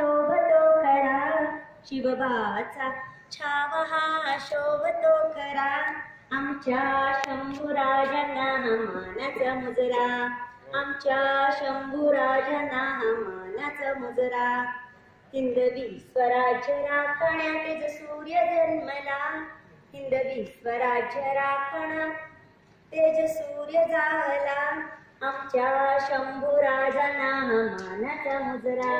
शोभतो खरा, शिवबाचा छावा हा शोभतो खरा, आमच्या शंभूराजांना मानाचा मुजरा, आमच्या शंभूराजांना मानाचा मुजरा. हिंदवी स्वराज्य राखण्या तेज सूर्य जन्मला, हिंदवी स्वराज्य राखण्या तेज सूर्य झाला, आमच्या शंभूराजांना मानाचा मुजरा,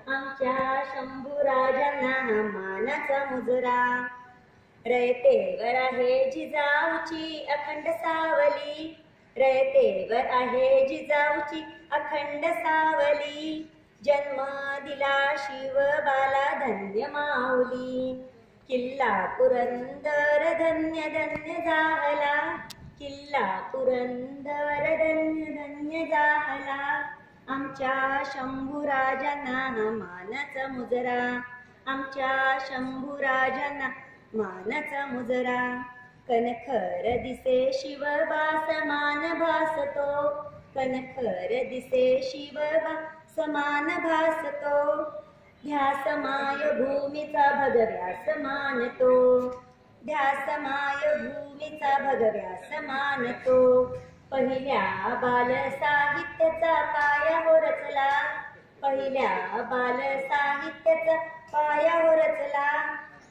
आमच्या शंभूराजांना मानाचा मुजरा. रयतेवर आहे जिजाऊची अखंड सावली, रयतेवर आहे जिजाऊची अखंड सावली, जन्म दिला शिवबाला धन्य माऊली. किल्ला पुरंदर धन्य धन्य झाला, किल्ला पुरंदर धन्य धन्य झाला, आमच्या शंभूराजांना मानाचा मुजरा, आमच्या शंभूराजांना मानाचा मुजरा. कनखर दिसे शिवबा समान भासतो, कनखर दिसे शिवबा समान भासतो, ध्यास माय भूमीचा भगव्यास मानतो, ध्यास माय भूमीचा भगव्यास मानतो. पहिल्या बाल साहित्याचा पाया हो रचला, पहिल्या बाल साहित्याचा पाया हो रचला,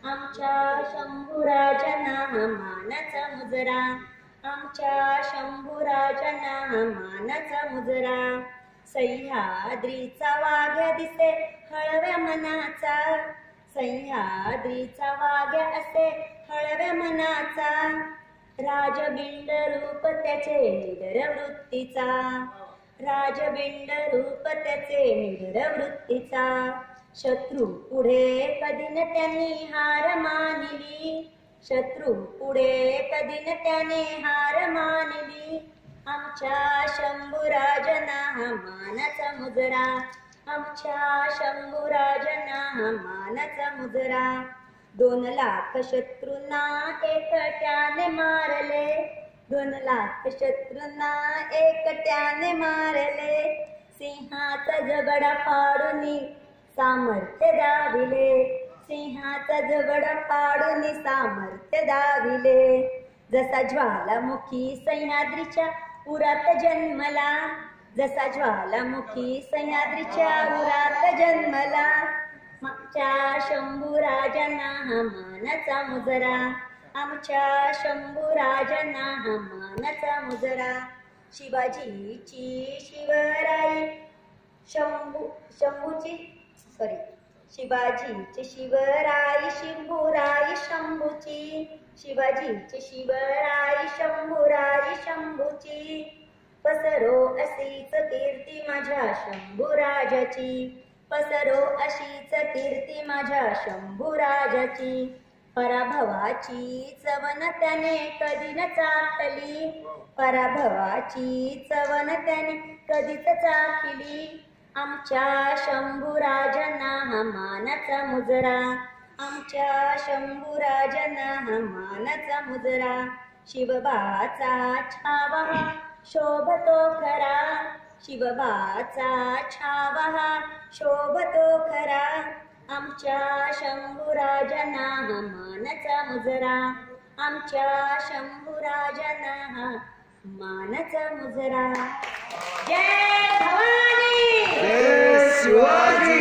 आमच्या शंभूराजांना मानाचा मुजरा, आमच्या शंभूराजांना मानाचा मुजरा. सह्याद्रीचा वाघ्या दिसे हळव्या मनाचा, सह्याद्रीचा वाघ्या असे हळव्या मनाचा, राजबिंड रूप त्याचे निडर वृत्तीचा, राजबिंड रूप त्याचे निडर वृत्तीचा. शत्रू पुढे कधी न त्यांनी हार मानली, शत्रू पुढे कधी न त्याने हार मानली, आमच्या शंभूराजांना मानाचा मुजरा, आमच्या शंभूराजांना मानाचा मुजरा. 2 लाख शत्रूंना एकट्याने मारले, 2 लाख शत्रूंना एकट्याने मारले, सिंहाचा जबडा फाडून सामर्थ्य दाविले, सिंहाचा जबडा पाडून सामर्थ्य दाविले. जसा ज्वालामुखी सह्याद्रीच्या उरात जन्मला, जसा ज्वालामुखी सह्याद्रीच्या उरात जन्मला, आमच्या शंभूराजांना मानाचा मुजरा, आमच्या शंभूराजांना मानाचा मुजरा. शिवाजीची शिवराई शंभूची शिवाजीची शिवराई शंभूराई शंभूची, शिवाजीची शिवराई शंभूराई शंभूची. पसरो अशीच कीर्ती माझ्या शंभूराजाची, पसरो अशीच कीर्ती माझ्या शंभूराजाची. पराभवाची चवण त्याने कधी न चाखली, पराभवाची चवण त्याने कधीच चाखली, आमच्या शंभूराजांना मानाचा मुजरा, आमच्या शंभूराजांना मानाचा मुजरा. शिवबाचा छावा शोभतो खरा, शिवबाचा छावा शोभतो खरा, आमच्या शंभूराजांना मानाचा मुजरा, आमच्या शंभूराजांना मानाचा मुजरा. जय भवानी, जय शिवाजी.